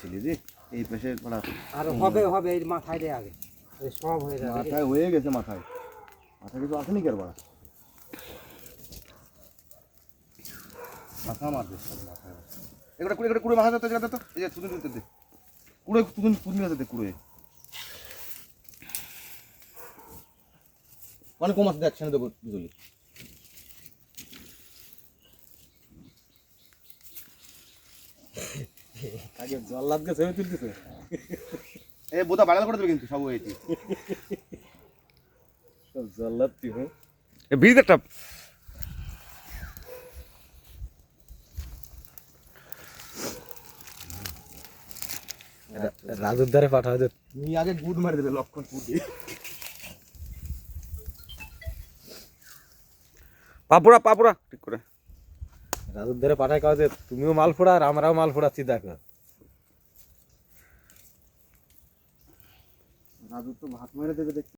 করছিলি রে এই পাশে পড়া আর হবে হবে এই মাথায় রে আগে এই সব হয়ে যাবে মাথায় হয়ে গেছে মাথায় কিছু আসেনি কেন বড়া মাথা মারবে সব মাথায় একটা কুড়ে মাথা ধরতে যা তো এই যে তুই তুলতে দে কুড়ে তুই নিয়ে দে কুড়ে মানে কম আছে দেখছেন দেবো বুঝলি আগে জল্লাদ কে ছবি তুলতেছে এ বোতা বাড়াল করে দেবে কিন্তু সব হয়েছে সব জল্লাদ তুই হ্যাঁ এ বিড়িটা রাজুর ধারে পাঠাও দে তুমি আগে গুড মারি দেবে লক্ষণ পুটি পাপুরা ঠিক করে রাজুর ধারে পাঠায় কাও যে তুমিও মাল ফোড়া আর আমরাও মাল ফোড়াচ্ছি দেখো রাজু তো ভাত মেরে দেবে দেখছি